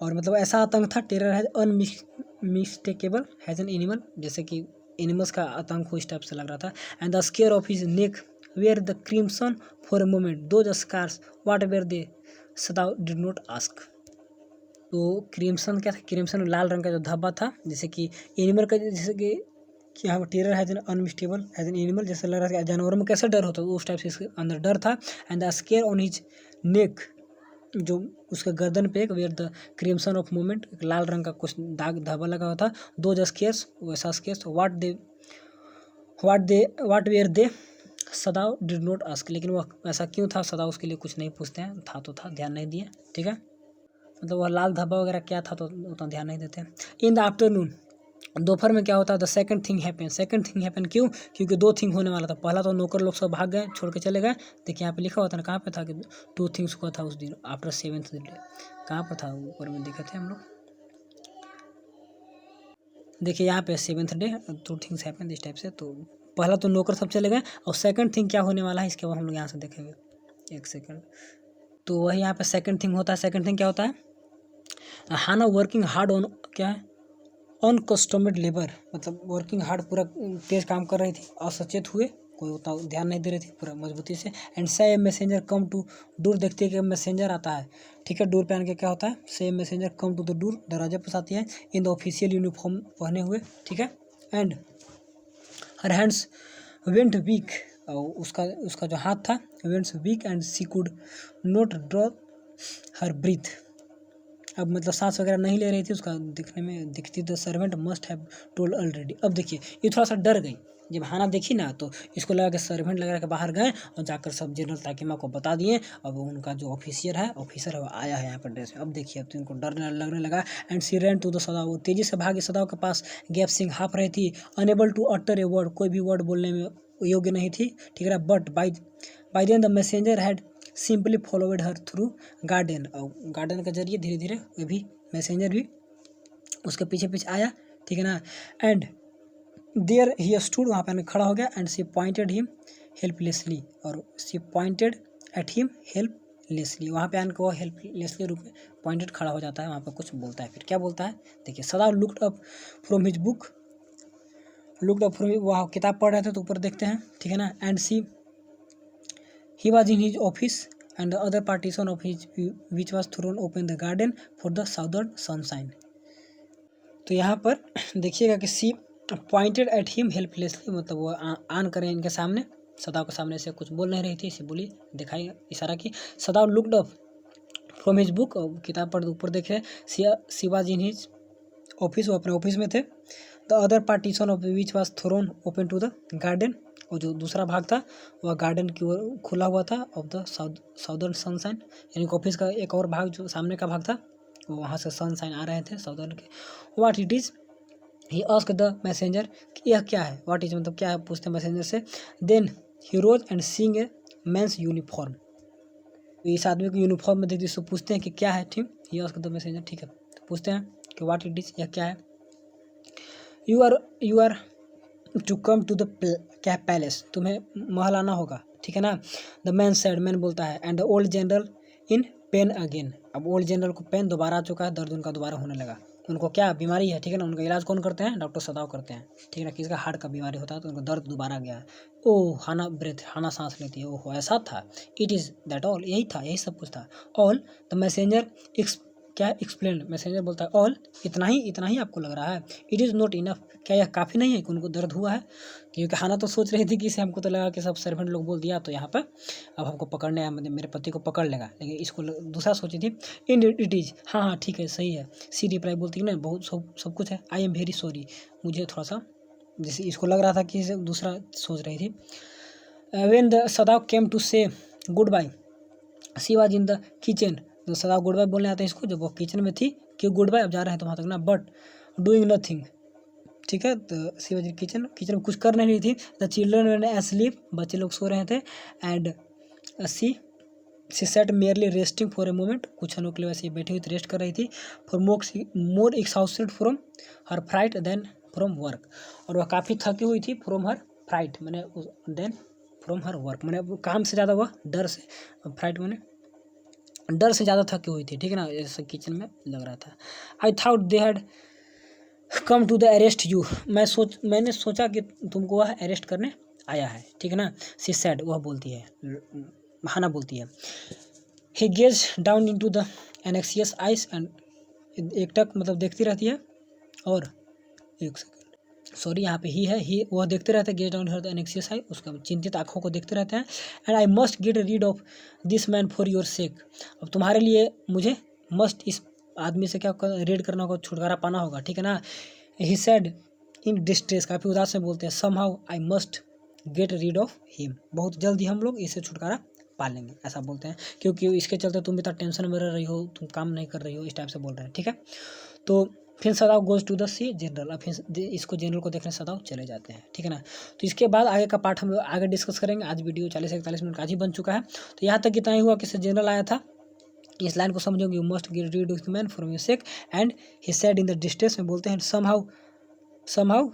मतलब ऐसा आतंक था, terror as unmistakable as an animal, जैसे कि एनिमल्स का आतंक हो इस टाइप से लग रहा था। And the scare of his neck were the crimson for a moment those scars what were they Sadao did not ask. तो क्रिम्सन क्या था? क्रिम्सन लाल रंग का जो धब्बा था, जैसे कि एनिमल का, जैसे कि यहाँ terror as an unmistakable as an animal, जैसे लग रहा था जानवरों में कैसे डर होता है उस टाइप से इसके अंदर डर था। And the scare on his neck, जो उसके गर्दन पे एक were the crimson of moment, एक लाल रंग का कुछ दाग धब्बा लगा हुआ था। दो स्केयर्स, वैसा scares, what were they Sadao did not ask, लेकिन वह ऐसा क्यों था, सदाव उसके लिए कुछ नहीं पूछते हैं, था तो था, ध्यान नहीं दिए, ठीक है। मतलब वह लाल धब्बा वगैरह क्या था तो उतना ध्यान नहीं देते। इन द आफ्टरनून, दोपहर में क्या होता है? द सेकंड थिंग हैपन क्यों? क्योंकि दो थिंग होने वाला था। पहला तो नौकर लोग सब भाग गए, छोड़ के चले गए। देखिए यहाँ पे लिखा हुआ था ना, कहाँ पे था कि 2 थिंग्स हुआ था उस दिन आफ्टर 7th डे, कहाँ पर था? ऊपर में देखे थे हम लोग, देखिए यहाँ पे 7th डे 2 थिंग्स हैपन इस टाइप से। तो पहला तो नौकर सब चले गए, और सेकंड थिंग क्या होने वाला है इसके बाद हम लोग यहाँ से देखेंगे, एक सेकंड। तो वही यहाँ पे सेकंड थिंग होता है। सेकंड थिंग क्या होता है? हाना वर्किंग हार्ड ऑन, क्या है? ऑन कस्टमर्ड लेबर, मतलब वर्किंग हार्ड, पूरा तेज काम कर रही थी, असचेत हुए, कोई उतना ध्यान नहीं दे रही थी पूरा मजबूती से। एंड से मैसेंजर कम टू डोर, देखती है कि मैसेंजर आता है, ठीक है। डोर पे आने के क्या होता है? से messenger come to the door, दरवाजे पास आती है, इन द ऑफिशियल यूनिफॉर्म पहने हुए, ठीक है। And her hands went weak, और उसका जो हाथ था wents weak, and she could not draw her breath, अब मतलब सांस वगैरह नहीं ले रही थी, उसका दिखने में दिखती, the servant must have told already. अब देखिए ये थोड़ा सा डर गई, जब हाना देखी ना तो इसको लगा कि सर्वेंट लगा के बाहर गए और जाकर सब जनरल ताकिमा को बता दिए। अब उनका जो ऑफिसर है वो आया है यहाँ पर ड्रेस में। अब देखिए अब तो इनको डर लगने लगा। And she ran to the Sadao, वो तेजी से भागी सदाव के पास। गैप सिंह हाफ रही थी, unable to utter a word, कोई भी वर्ड बोलने में योग्य नहीं थी, ठीक है। But by then the messenger had simply followed her through garden, और गार्डन के जरिए धीरे धीरे वे भी मैसेंजर भी उसके पीछे पीछे आया, ठीक है ना। एंड देयर ही स्टूड, वहाँ पे खड़ा हो गया। And she pointed him helplessly, और she pointed at him helplessly, वहाँ पे आने को हेल्पलेसली रूप में पॉइंटेड खड़ा हो जाता है, वहाँ पे कुछ बोलता है। फिर क्या बोलता है देखिए, सदाव looked up from his book, वहाँ किताब पढ़ रहे थे तो ऊपर देखते हैं, ठीक है ना। And she he was in his office and the other partition of his which was thrown open the garden for the southern sunshine। तो यहाँ पर देखिएगा कि सी पॉइंटेड एट हिम हेल्पलेसली, मतलब वो आन करें इनके सामने, सदाव के सामने से कुछ बोल नहीं रही थी, इसे बोली, दिखाई, इशारा की। Sadao looked up from his book, किताब पर ऊपर देखे, she was in his office, वो अपने ऑफिस में थे। The other partition of which was thrown open to the garden, और जो दूसरा भाग था वह गार्डन की ओर खुला हुआ था, ऑफ द साउदर्न सनशाइन, यानी ऑफिस का एक और भाग जो सामने का भाग था वो वहाँ से सनशाइन आ रहे थे साउदर्न के। What it is, he ask the messenger, यह क्या है? व्हाट इज मतलब क्या है, पूछते मैसेंजर से। Then he rose and seeing a men's uniform, इस आदमी को यूनिफॉर्म में देखते पूछते हैं कि क्या है, ठीक। ही आस्क द मैसेंजर, ठीक है, तो पूछते हैं कि व्हाट इट इज़, यह क्या है। You are to come to the क्या पैलेस, तुम्हें महल आना होगा, ठीक है ना। द मैन सेड, मैन बोलता है। And the old general in pain again, अब ओल्ड जनरल को पेन दोबारा आ चुका है, दर्द उनका दोबारा होने लगा। उनको क्या बीमारी है, ठीक है ना, उनका इलाज कौन करते हैं? डॉक्टर सदाव करते हैं, ठीक है ना। किसका हार्ट का बीमारी होता है तो उनको दर्द दोबारा गया है। ओह हाना सांस लेती है, ओह ऐसा था। इट इज़ दैट ऑल, यही था, यही सब कुछ था। ऑल द मैसेंजर क्या एक्सप्लेन, मैसेंजर बोलता है ऑल, इतना ही आपको लग रहा है। इट इज़ नॉट इनफ, क्या यह काफ़ी नहीं है कि उनको दर्द हुआ है? क्योंकि हाना तो सोच रही थी कि इसे, हमको तो लगा कि सब सर्वेंट लोग बोल दिया तो यहाँ पर अब हमको पकड़ने आया, मतलब मेरे पति को पकड़ लेगा, लेकिन इसको दूसरा सोची थी। इन इट इज़, हाँ ठीक है, सही है। सी रिप्लाई बोलती है ना, बहुत सब कुछ है। आई एम वेरी सॉरी, मुझे थोड़ा सा, जैसे इसको लग रहा था कि इसे दूसरा सोच रही थी। When the shadow came to say goodbye, she was in the kitchen, तो सदाव गुड बाय बोलने आते हैं इसको, जब वो किचन में थी कि गुड बाय अब जा रहे हैं तो वहाँ तक ना। बट डूइंग नथिंग, ठीक है। तो सी वॉज किचन, किचन में कुछ कर नहीं रही थी। द चिल्ड्रन वर एस्लीप, बच्चे लोग सो रहे थे। And she sat merely resting for a moment, कुछ क्षणों के लिए वैसे बैठी हुई रेस्ट कर रही थी। Far more exhausted from her fright than from work, और वह काफ़ी थकी हुई थी। फ्रॉम हर फ्राइट मैंने देन फ्रॉम हर वर्क मैंने काम से ज़्यादा वह डर से, फ्राइट मैंने डर से ज़्यादा थकी हुई थी, ठीक है ना, ऐसे किचन में लग रहा था। I thought they had come to the arrest you, मैंने सोचा कि तुमको वह अरेस्ट करने आया है, ठीक है ना। सी सैड, वह बोलती है, हाना बोलती है। He gaze down into the anxious eyes and, एकटक मतलब देखती रहती है। और एक सेकंड, सॉरी, यहाँ पे ही है, ही वह देखते रहते हैं, gaze down her the anxious eye, उसका चिंतित आंखों को देखते रहते हैं। And I must get rid of this man for your sake, अब तुम्हारे लिए मुझे मस्ट, इस आदमी से क्या रीड करना होगा, छुटकारा पाना होगा, ठीक है ना। ही सेड इन डिस्ट्रेस, काफ़ी उदास में बोलते हैं। Somehow I must get rid of him, बहुत जल्द ही हम लोग इससे छुटकारा पा लेंगे, ऐसा बोलते हैं, क्योंकि इसके चलते तुम इतना टेंशन में रह रही हो, तुम काम नहीं कर रही हो, इस टाइप से बोल रहे हैं, ठीक है। तो फिर सदाव गोज टू द सी जनरल, अब फिर इसको जनरल को देखने सदाव चले जाते हैं, ठीक है ना। तो इसके बाद आगे का पार्ट हम लोग आगे डिस्कस करेंगे। आज वीडियो 40 से 41 मिनट का आज ही बन चुका है। तो यहाँ तक इतना ही हुआ कि जनरल आया था, इस लाइन को समझोगे, you must get rid of the man from your sake and he said in the distress में बोलते हैं somehow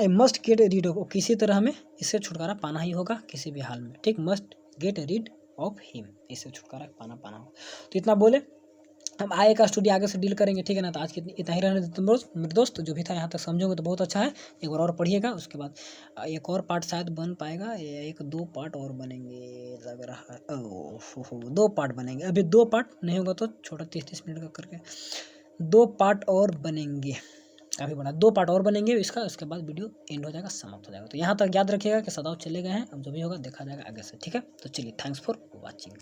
I must get rid of, किसी तरह हमें इससे छुटकारा पाना ही होगा किसी भी हाल में, ठीक। Must get rid of him, इससे छुटकारा पाना होगा। तो इतना बोले, हम आगे का स्टोरी आगे से डील करेंगे, ठीक है ना। तो आज इतना ही रहने देते मेरे दोस्त, जो भी था यहाँ तक समझोगे तो बहुत अच्छा है। एक बार और पढ़िएगा, उसके बाद एक और पार्ट शायद बन पाएगा, एक दो पार्ट और बनेंगे लग रहा है। दो पार्ट बनेंगे, अभी दो पार्ट नहीं होगा तो छोटा 30-30 मिनट का करके 2 पार्ट और बनेंगे, काफ़ी बड़ा 2 पार्ट और बनेंगे इसका, उसके बाद वीडियो एंड हो जाएगा, समाप्त हो जाएगा। तो यहाँ तक याद रखिएगा कि सदाव चले गए हैं, अब जो भी होगा देखा जाएगा आगे से, ठीक है। तो चलिए, थैंक्स फॉर वॉचिंग।